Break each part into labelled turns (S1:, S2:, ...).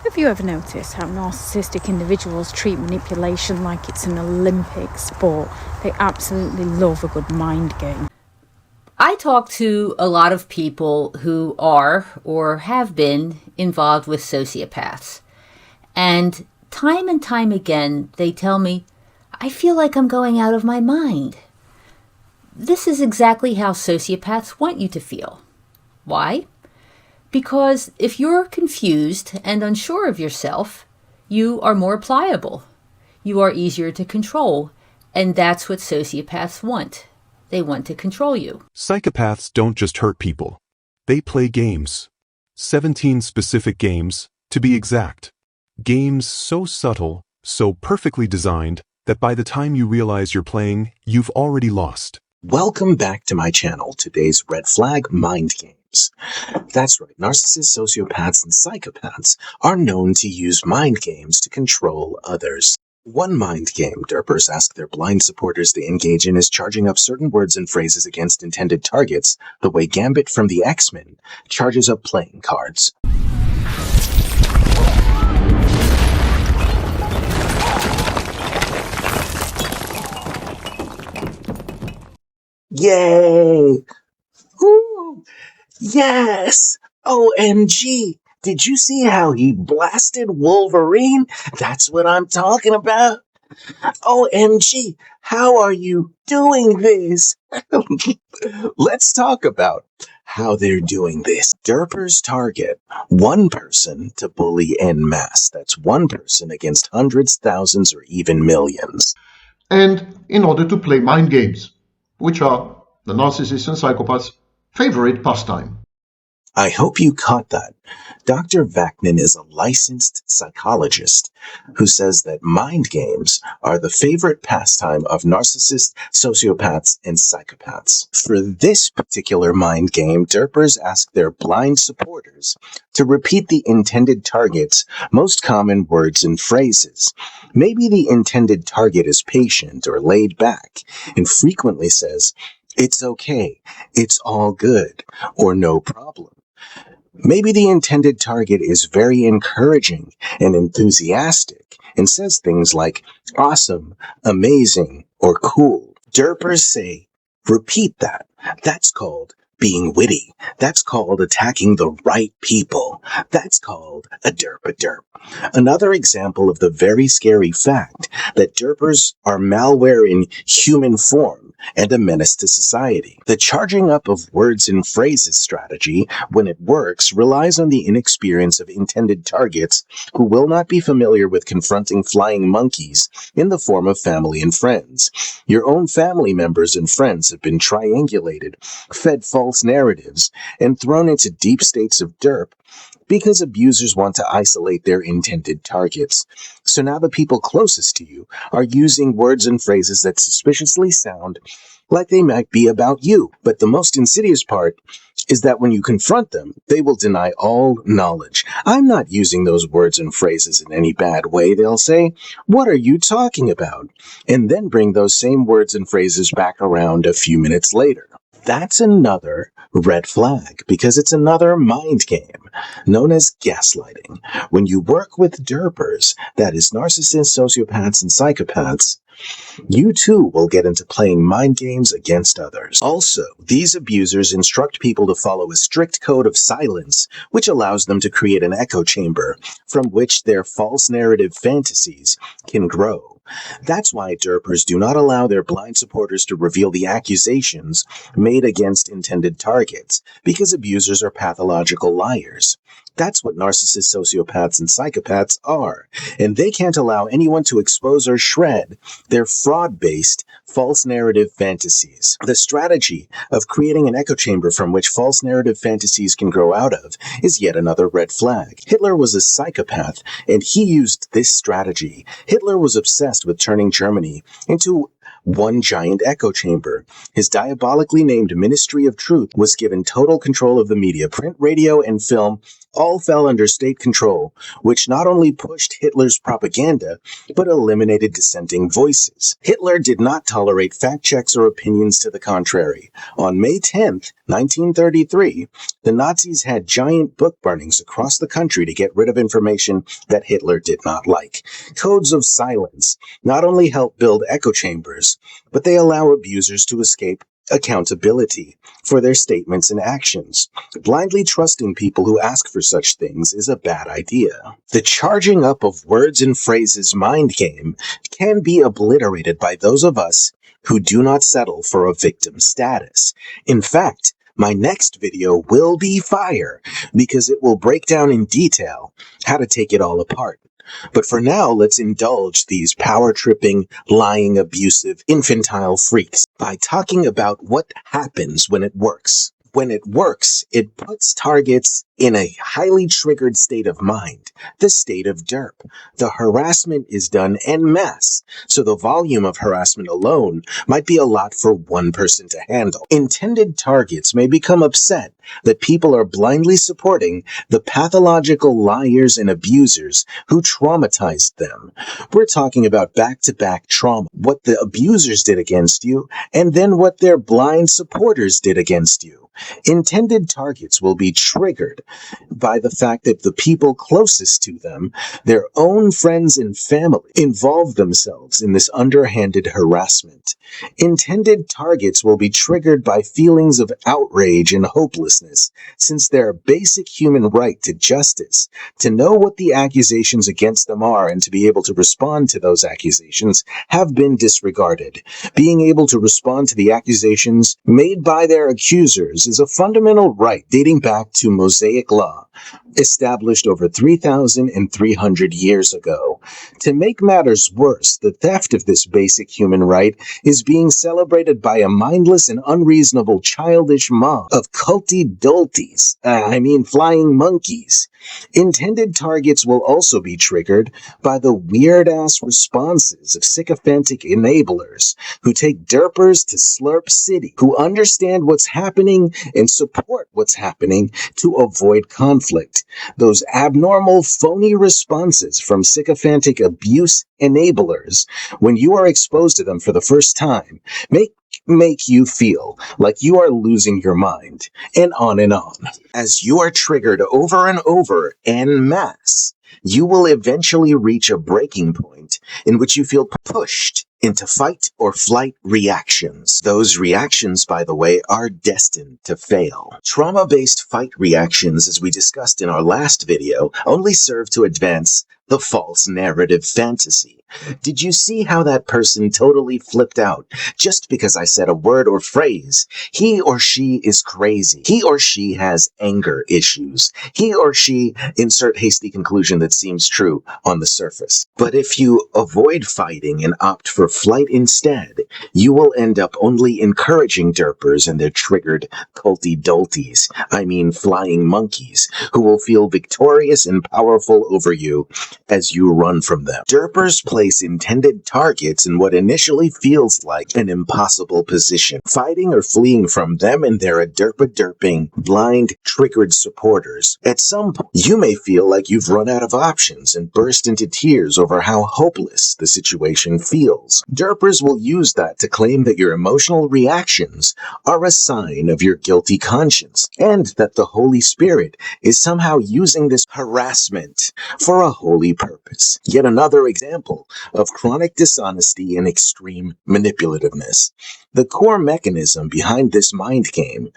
S1: Have you ever noticed how narcissistic individuals treat manipulation like it's an Olympic sport? They absolutely love a good mind game.
S2: I talk to a lot of people who are or have been involved with sociopaths. And time again, they tell me, I feel like I'm going out of my mind. This is exactly how sociopaths want you to feel. Why? Because if you're confused and unsure of yourself, you are more pliable. You are easier to control. And that's what sociopaths want. They want to control you.
S3: Psychopaths don't just hurt people. They play games. 17 specific games, to be exact. Games so subtle, so perfectly designed, that by the time you realize you're playing, you've already lost.
S4: Welcome back to my channel, today's red flag mind games. That's right, narcissists, sociopaths, and psychopaths are known to use mind games to control others. One mind game derpers ask their blind supporters to engage in is charging up certain words and phrases against intended targets, the way Gambit from the X-Men charges up playing cards. Yay! Ooh, yes! OMG! Did you see how he blasted Wolverine? That's what I'm talking about. OMG, how are you doing this? Let's talk about how they're doing this. Derpers target one person to bully en masse. That's one person against hundreds, thousands, or even millions.
S5: And in order to play mind games, which are the narcissists and psychopaths' favorite pastime.
S4: I hope you caught that. Dr. Vaknin is a licensed psychologist who says that mind games are the favorite pastime of narcissists, sociopaths, and psychopaths. For this particular mind game, derpers ask their blind supporters to repeat the intended target's most common words and phrases. Maybe the intended target is patient or laid back and frequently says, "It's okay, it's all good," or "no problem." Maybe the intended target is very encouraging and enthusiastic and says things like awesome, amazing, or cool. Derpers say, repeat that. That's called being witty. That's called attacking the right people. That's called a derp. Another example of the very scary fact that derpers are malware in human form and a menace to society. The charging up of words and phrases strategy, when it works, relies on the inexperience of intended targets who will not be familiar with confronting flying monkeys in the form of family and friends. Your own family members and friends have been triangulated, fed false narratives, and thrown into deep states of derp because abusers want to isolate their intended targets. So now the people closest to you are using words and phrases that suspiciously sound like they might be about you. But the most insidious part is that when you confront them, they will deny all knowledge. "I'm not using those words and phrases in any bad way," they'll say. "What are you talking about?" And then bring those same words and phrases back around a few minutes later. That's another red flag because it's another mind game known as gaslighting. When you work with derpers, that is narcissists, sociopaths, and psychopaths, you too will get into playing mind games against others. Also, these abusers instruct people to follow a strict code of silence, which allows them to create an echo chamber from which their false narrative fantasies can grow. That's why derpers do not allow their blind supporters to reveal the accusations made against intended targets, because abusers are pathological liars. That's what narcissists, sociopaths, and psychopaths are, and they can't allow anyone to expose or shred their fraud-based false narrative fantasies. The strategy of creating an echo chamber from which false narrative fantasies can grow out of is yet another red flag. Hitler was a psychopath, and he used this strategy. Hitler was obsessed with turning Germany into one giant echo chamber. His diabolically named Ministry of Truth was given total control of the media, print, radio, and film, all fell under state control, which not only pushed Hitler's propaganda, but eliminated dissenting voices. Hitler did not tolerate fact checks or opinions to the contrary. On May 10th, 1933, the Nazis had giant book burnings across the country to get rid of information that Hitler did not like. Codes of silence not only help build echo chambers, but they allow abusers to escape accountability for their statements and actions. Blindly trusting people who ask for such things is a bad idea. The charging up of words and phrases mind game can be obliterated by those of us who do not settle for a victim status. In fact, my next video will be fire because it will break down in detail how to take it all apart. But for now, let's indulge these power-tripping, lying, abusive, infantile freaks by talking about what happens when it works. When it works, it puts targets in a highly triggered state of mind, the state of derp. The harassment is done en masse, so the volume of harassment alone might be a lot for one person to handle. Intended targets may become upset that people are blindly supporting the pathological liars and abusers who traumatized them. We're talking about back-to-back trauma, what the abusers did against you, and then what their blind supporters did against you. Intended targets will be triggered by the fact that the people closest to them, their own friends and family, involve themselves in this underhanded harassment. Intended targets will be triggered by feelings of outrage and hopelessness, since their basic human right to justice, to know what the accusations against them are and to be able to respond to those accusations, have been disregarded. Being able to respond to the accusations made by their accusers is a fundamental right dating back to Mosaic law, established over 3,300 years ago. To make matters worse, the theft of this basic human right is being celebrated by a mindless and unreasonable childish mob of culty-dulties, flying monkeys. Intended targets will also be triggered by the weird-ass responses of sycophantic enablers who take derpers to Slurp City, who understand what's happening and support what's happening to avoid conflict. Those abnormal, phony responses from sycophantic abuse enablers, when you are exposed to them for the first time, make you feel like you are losing your mind, and on and on. As you are triggered over and over en masse, you will eventually reach a breaking point in which you feel pushed into fight or flight reactions. Those reactions, by the way, are destined to fail. Trauma-based fight reactions, as we discussed in our last video, only serve to advance the false narrative fantasy. Did you see how that person totally flipped out just because I said a word or phrase? He or she is crazy. He or she has anger issues. He or she, insert hasty conclusion that seems true on the surface. But if you avoid fighting and opt for flight instead, you will end up only encouraging derpers and their triggered culty-dulties, flying monkeys, who will feel victorious and powerful over you as you run from them. Derpers place intended targets in what initially feels like an impossible position. Fighting or fleeing from them and their derping, blind, triggered supporters. At some point, you may feel like you've run out of options and burst into tears over how hopeless the situation feels. Derpers will use that to claim that your emotional reactions are a sign of your guilty conscience, and that the Holy Spirit is somehow using this harassment for a holy purpose. Yet another example of chronic dishonesty and extreme manipulativeness. The core mechanism behind this mind game,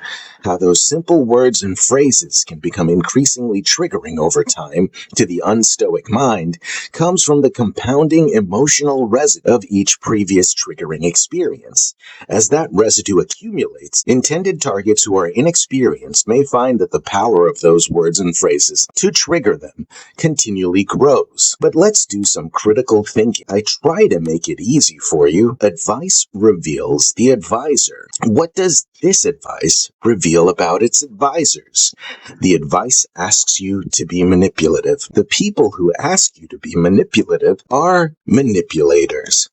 S4: how those simple words and phrases can become increasingly triggering over time to the unstoic mind, comes from the compounding emotional residue of each previous triggering experience. As that residue accumulates, intended targets who are inexperienced may find that the power of those words and phrases to trigger them continually grows. But let's do some critical thinking. I try to make it easy for you. Advice reveals the advisor. What does this advice reveal about its advisors? The advice asks you to be manipulative. The people who ask you to be manipulative are manipulators.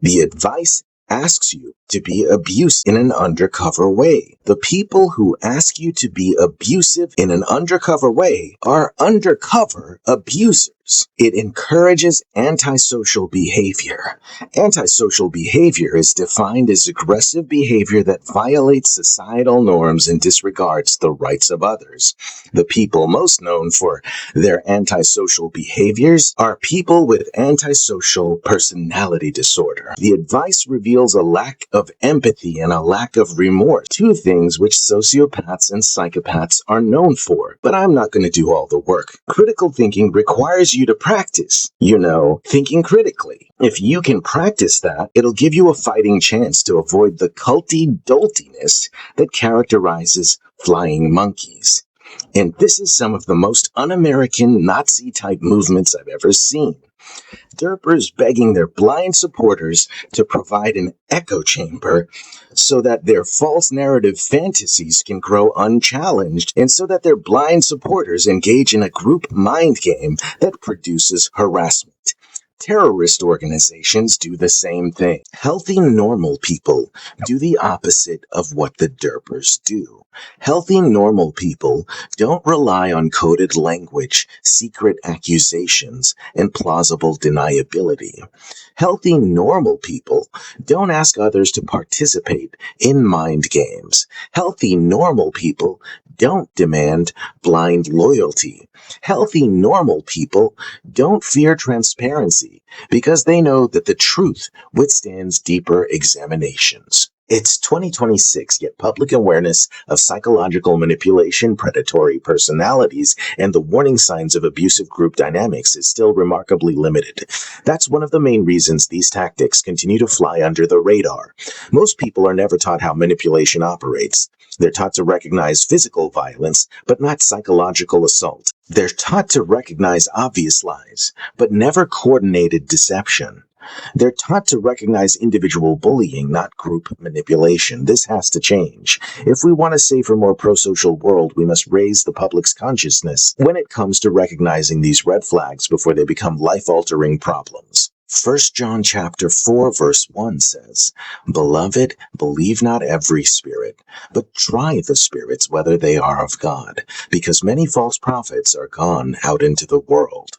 S4: The advice asks you to be abusive in an undercover way. The people who ask you to be abusive in an undercover way are undercover abusers. It encourages antisocial behavior. Antisocial behavior is defined as aggressive behavior that violates societal norms and disregards the rights of others. The people most known for their antisocial behaviors are people with antisocial personality disorder. The advice reveals a lack of empathy and a lack of remorse, two things which sociopaths and psychopaths are known for. But I'm not going to do all the work. Critical thinking requires you to practice, thinking critically. If you can practice that, it'll give you a fighting chance to avoid the culty doltiness that characterizes flying monkeys. And this is some of the most un-American Nazi-type movements I've ever seen. Derpers begging their blind supporters to provide an echo chamber so that their false narrative fantasies can grow unchallenged, and so that their blind supporters engage in a group mind game that produces harassment. Terrorist organizations do the same thing. Healthy, normal people do the opposite of what the derpers do. Healthy, normal people don't rely on coded language, secret accusations, and plausible deniability. Healthy, normal people don't ask others to participate in mind games. Healthy, normal people don't demand blind loyalty. Healthy, normal people don't fear transparency because they know that the truth withstands deeper examinations. It's 2026, yet public awareness of psychological manipulation, predatory personalities, and the warning signs of abusive group dynamics is still remarkably limited. That's one of the main reasons these tactics continue to fly under the radar. Most people are never taught how manipulation operates. They're taught to recognize physical violence, but not psychological assault. They're taught to recognize obvious lies, but never coordinated deception. They're taught to recognize individual bullying, not group manipulation. This has to change. If we want a safer, more pro-social world, we must raise the public's consciousness when it comes to recognizing these red flags before they become life-altering problems. 1 John chapter 4 verse 1 says, "Beloved, believe not every spirit, but try the spirits whether they are of God, because many false prophets are gone out into the world."